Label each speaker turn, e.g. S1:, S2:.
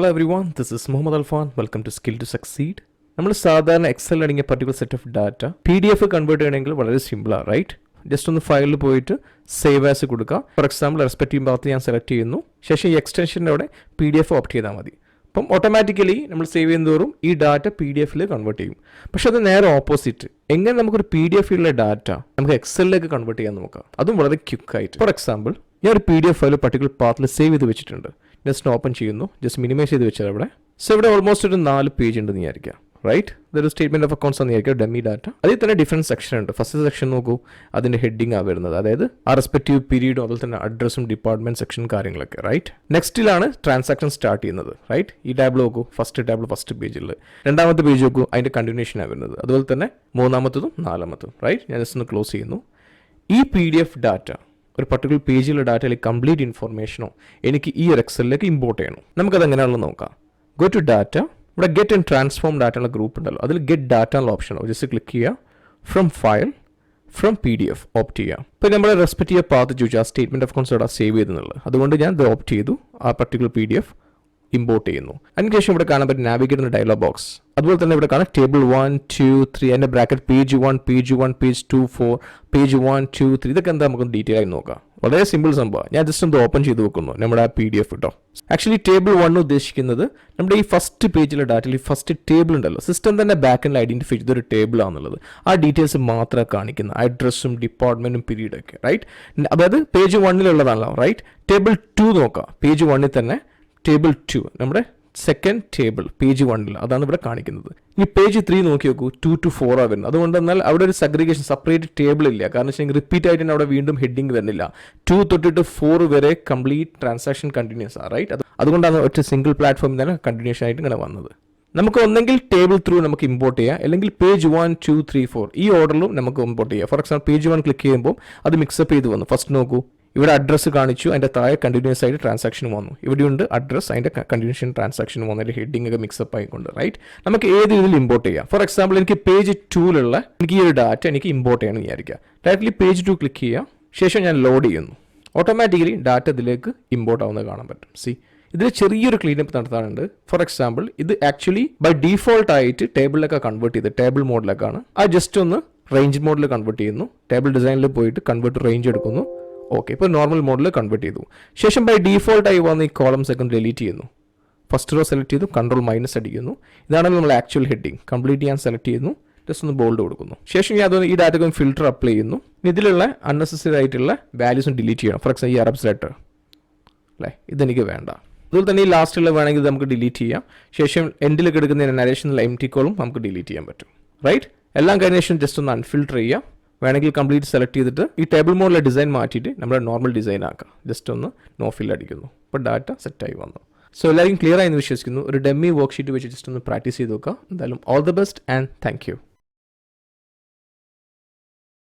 S1: Hello everyone, this is Muhammad Alfan. Welcome to Skill to Succeed. നമ്മൾ സാധാരണ Excel അടങ്ങിയ particular set of data PDF convert ചെയ്യണമെങ്കിൽ വളരെ സിമ്പിളാണ്, റൈറ്റ്? ജസ്റ്റ് ഒന്ന് ഫയലിൽ പോയിട്ട് സേവ് ആസ് കൊടുക്കുക. ഫോർ എക്സാമ്പിൾ റെസ്പെക്റ്റീവ് ഭാഗത്ത് ഞാൻ സെലക്ട് ചെയ്യുന്നു. ശേഷം ഈ എക്സ്റ്റൻഷൻ്റെ അവിടെ PDF ഓപ്റ്റ് ചെയ്താൽ മതി. അപ്പം ഓട്ടോമാറ്റിക്കലി നമ്മൾ സേവ് ചെയ്യുന്നതോറും ഈ ഡാറ്റ PDF കൺവേർട്ട് ചെയ്യും. പക്ഷെ അത് നേരെ ഓപ്പോസിറ്റ്. എങ്ങനെ നമുക്കൊരു PDF ഡാറ്റ നമുക്ക് എക്സലിലേക്ക് കൺവേർട്ട് ചെയ്യാൻ നോക്കാം, അതും വളരെ ക്വിക്കായിട്ട്. ഫോർ എക്സാമ്പിൾ ഞാൻ ഒരു PDF ഫയൽ പർട്ടിക്കുലർ പാത്തിൽ സേവ് ചെയ്ത് വെച്ചിട്ടുണ്ട്. ജസ്റ്റ് ഓപ്പൺ ചെയ്യുന്നു, ജസ്റ്റ് മിനിമൈസ് ചെയ്ത് വെച്ചാൽ അവിടെ. സോ ഇവിടെ ഓൾമോസ്റ്റ് ഒരു 4 പേജ് ഉണ്ടെന്ന് വിചാരിക്കാം, റൈറ്റ്? ഇതൊരു സ്റ്റേറ്റ്മെന്റ് ഓഫ് അക്കൗണ്ട്സ് എന്ന് വിചാരിക്കുക, ഡെമ്മി ഡാറ്റ. അതിൽ തന്നെ ഡിഫറെൻറ്റ് സെക്ഷൻ ഉണ്ട്. ഫസ്റ്റ് സെക്ഷൻ നോക്കൂ, അതിൻ്റെ ഹെഡിങ് ആ വരുന്നത്, അതായത് ആ റെസ്പെക്റ്റീവ് പീരീഡും അതുപോലെ തന്നെ അഡ്രസ്സും ഡിപ്പാർട്ട്മെന്റ് സെക്ഷൻ കാര്യങ്ങളൊക്കെ, റൈറ്റ്? നെക്സ്റ്റിലാണ് ട്രാൻസാക്ഷൻ സ്റ്റാർട്ട് ചെയ്യുന്നത്, റൈറ്റ്? ഈ ടാബിൾ നോക്കൂ, ഫസ്റ്റ് പേജിൽ. രണ്ടാമത്തെ പേജ് നോക്കൂ, അതിൻ്റെ കണ്ടിന്യൂഷനാണ് വരുന്നത്. അതുപോലെ തന്നെ മൂന്നാമത്തതും നാലാമത്തതും, റൈറ്റ്? ഞാൻ ജസ്റ്റ് ഒന്ന് ക്ലോസ് ചെയ്യുന്നു. ഈ PDF ഡാറ്റ, ഒരു പർട്ടിക്കുലർ പേജിലെ ഡാറ്റയിൽ കംപ്ലീറ്റ് ഇൻഫോർമേഷനോ എനിക്ക് ഈ ഒരു എക്സലിലേക്ക് ഇമ്പോർട്ട് ചെയ്യണം. നമുക്കത് എങ്ങനെയാണെന്ന് നോക്കാം. Go to data. ഇവിടെ ഗെറ്റ് ആൻഡ് ട്രാൻസ്ഫോം ഡാറ്റ ഉള്ള ഗ്രൂപ്പ് ഉണ്ടല്ലോ, അതിൽ ഗെറ്റ് ഡാറ്റ എന്നുള്ള ഓപ്ഷൻ ജസ്റ്റ് ക്ലിക്ക് ചെയ്യുക. From file, from PDF opt ചെയ്യുക. ഇപ്പോൾ നമ്മുടെ റെസ്പെക്റ്റീവ് പാത്ത് ചോദിച്ചു ആ സ്റ്റേറ്റ്മെന്റ് ഓഫ് അക്കൗണ്ട്സ് അവിടെ സേവ് ചെയ്തെന്നുള്ളത്. അതുകൊണ്ട് ഞാൻ ഇത് ഓപ്റ്റ് ചെയ്തു, ആ പർട്ടിക്കുലർ PDF ഇമ്പോർട്ട് ചെയ്യുന്നു. അതിനുശേഷം ഇവിടെ കാണാൻ പറ്റും നാവിഗേറ്റ് എന്ന ഡയലോഗ് ബോക്സ്. അതുപോലെ തന്നെ ഇവിടെ കാണാം ടേബിൾ 1, 2, 3, അതിൻ്റെ ബ്രാക്കറ്റ് പേജ് 1, പേജ് 2, 4, പേജ് 1, 2, 3. ഇതൊക്കെ എന്താ നമുക്ക് ഡീറ്റെയിൽ ആയി നോക്കാം. വളരെ സിമ്പിൾ സംഭവം. ഞാൻ ജസ്റ്റ് ഒന്ന് ഓപ്പൺ ചെയ്ത് വെക്കുന്നു നമ്മുടെ ആ PDF കേട്ടോ. ആക്ച്വലി ടേബിൾ 1 ഉദ്ദേശിക്കുന്നത് നമ്മുടെ ഈ ഫസ്റ്റ് പേജിലെ ഡാറ്റയിൽ ഈ ഫസ്റ്റ് ടേബിൾ ഉണ്ടല്ലോ, സിസ്റ്റം തന്നെ ബാക്ക് എൻഡിൽ ഐഡന്റിഫൈ ചെയ്തൊരു ടേബിൾ ആണെന്നുള്ളത്. ആ ഡീറ്റെയിൽസ് മാത്രമേ കാണിക്കുന്ന, അഡ്രസ്സും ഡിപ്പാർട്ട്മെന്റും പീരീഡൊക്കെ, റൈറ്റ്? അതായത് പേജ് 1 റൈറ്റ്? ടേബിൾ 2 നോക്കാം. പേജ് 1 തന്നെ ടേബിൾ 2 നമ്മുടെ സെക്കൻഡ് ടേബിൾ പേജ് 1 അതാണ് ഇവിടെ കാണിക്കുന്നത്. ഇനി പേജ് 3 നോക്കി നോക്കൂ, 2 to 4 ആണ് വരുന്നത്. അതുകൊണ്ട് എന്നാൽ അവിടെ ഒരു സെഗ്രിഗേഷൻ സെപ്പറേറ്റ് ടേബിൾ ഇല്ല. കാരണം വെച്ചാൽ റിപ്പീറ്റ് ആയിട്ട് തന്നെ അവിടെ വീണ്ടും ഹെഡിങ് വരുന്നില്ല. 2 തൊട്ടിട്ട് 4 വരെ കംപ്ലീറ്റ് ട്രാൻസാക്ഷൻ കണ്ടിന്യൂസ് ആണ്, റൈറ്റ്? അതുകൊണ്ടാണ് ഒറ്റ സിംഗിൾ പ്ലാറ്റ്ഫോമിൽ തന്നെ കണ്ടിന്യൂഷൻ ആയിട്ട് ഇങ്ങനെ വന്നത്. നമുക്ക് ഒന്നെങ്കിൽ ടേബിൾ ത്രൂ നമുക്ക് ഇമ്പോർട്ട് ചെയ്യാം, അല്ലെങ്കിൽ പേജ് 1, 2, 3, 4 ഈ ഓർഡറിലും നമുക്ക് ഇമ്പോർട്ട് ചെയ്യാം. ഫോർ എക്സാമ്പിൾ പേജ് 1 ക്ലിക്ക് ചെയ്യുമ്പോൾ അത് മിക്സപ്പ് ചെയ്ത് വന്നു. ഫസ്റ്റ് നോക്കൂ, ഇവിടെ അഡ്രസ്സ് കാണിച്ചു, അതിൻ്റെ താഴെ കണ്ടിന്യൂസ് ആയിട്ട് ട്രാൻസാക്ഷൻ വന്നു. ഇവിടെയുണ്ട് അഡ്രസ്, അതിൻ്റെ കണ്ടിന്യൂഷൻ ട്രാൻസാക്ഷൻ വന്നു, അതിൻ്റെ ഹെഡിങ് ഒക്കെ മിക്സപ്പ് ആയിക്കൊണ്ട്, റൈറ്റ്? നമുക്ക് ഏത് രീതിയിൽ ഇമ്പോർട്ട് ചെയ്യാം. ഫോർ എക്സാമ്പിൾ എനിക്ക് പേജ് 2 എനിക്ക് ഈ ഒരു ഡാറ്റ എനിക്ക് ഇമ്പോർട്ട് ചെയ്യണമെന്ന് വിചാരിക്കുക. ഡയറക്റ്റ്ലി പേജ് 2 ക്ലിക്ക് ചെയ്യുക. ശേഷം ഞാൻ ലോഡ് ചെയ്യുന്നു. ഓട്ടോമാറ്റിക്കലി ഡാറ്റ ഇതിലേക്ക് ഇമ്പോർട്ട് ആവുന്നത് കാണാൻ പറ്റും. ഇതിൽ ചെറിയൊരു ക്ലീനപ്പ് നടത്താനുണ്ട്. ഫോർ എക്സാമ്പിൾ ഇത് ആക്ച്വലി ബൈ ഡീഫോൾട്ട് ആയിട്ട് ടേബിളിലൊക്കെ കൺവേർട്ട് ചെയ്ത് ടേബിൾ മോഡിലേക്കാണ്. ആ ജസ്റ്റ് ഒന്ന് റേഞ്ച് മോഡിൽ കൺവേർട്ട് ചെയ്യുന്നു. ടേബിൾ ഡിസൈനിൽ പോയിട്ട് കൺവേർട്ട് റേഞ്ച് എടുക്കുന്നു. ഓക്കെ, ഇപ്പോൾ നോർമൽ മോഡിൽ കൺവേർട്ട് ചെയ്തു. ശേഷം ബൈ ഡീഫോൾട്ട് ആയി വന്ന് ഈ കോളംസ് ഒക്കെ ഡിലീറ്റ് ചെയ്യുന്നു. ഫസ്റ്റ് റോ സെലക്ട് ചെയ്തു, Ctrl- അടിക്കുന്നു. ഇതാണ് നമ്മൾ ആക്ച്വൽ ഹെഡിങ്. കംപ്ലീറ്റ് ഞാൻ സെലക്ട് ചെയ്യുന്നു, ജസ്റ്റ് ഒന്ന് ബോൾഡ് കൊടുക്കുന്നു. ശേഷം ഞാൻ ഈ ഡാറ്റയ്ക്ക് ഒന്ന് ഫിൽറ്റർ അപ്ലൈ ചെയ്യുന്നു. ഇതിലുള്ള അൺനെസസറി ആയിട്ടുള്ള വാല്യൂസും ഡിലീറ്റ് ചെയ്യണം. ഫോർ എക്സാമ്പിൾ ഈ അറബ്സ് ലെറ്റർ അല്ലേ, ഇതെനിക്ക് വേണ്ട. അതുപോലെ തന്നെ ഈ ലാസ്റ്റുള്ള വേണമെങ്കിൽ നമുക്ക് ഡിലീറ്റ് ചെയ്യാം. ശേഷം എൻഡിലേക്ക് എടുക്കുന്ന നരേഷനിലുള്ള empty കോളും നമുക്ക് ഡിലീറ്റ് ചെയ്യാൻ പറ്റും, റൈറ്റ്? എല്ലാം കഴിഞ്ഞ ശേഷം ജസ്റ്റ് ഒന്ന് അൺഫിൽറ്റർ ചെയ്യാം. വേണമെങ്കിൽ കംപ്ലീറ്റ് സെലക്ട് ചെയ്തിട്ട് ഈ ടേബിൾ മോഡിലെ ഡിസൈൻ മാറ്റിയിട്ട് നമ്മുടെ നോർമൽ ഡിസൈൻ ആക്കാം. ജസ്റ്റ് ഒന്ന് നോ ഫിൽ അടിക്കുന്നു. ഇപ്പോൾ ഡാറ്റ സെറ്റായി വന്നു. സോ എല്ലാവർക്കും ക്ലിയർ ആയി എന്ന് വിശ്വസിക്കുന്നു. ഒരു ഡെമ്മി വർക്ക്ഷീറ്റ് വെച്ച് ജസ്റ്റ് ഒന്ന് പ്രാക്ടീസ് ചെയ്ത് നോക്കുക. എന്തായാലും all the best and thank you.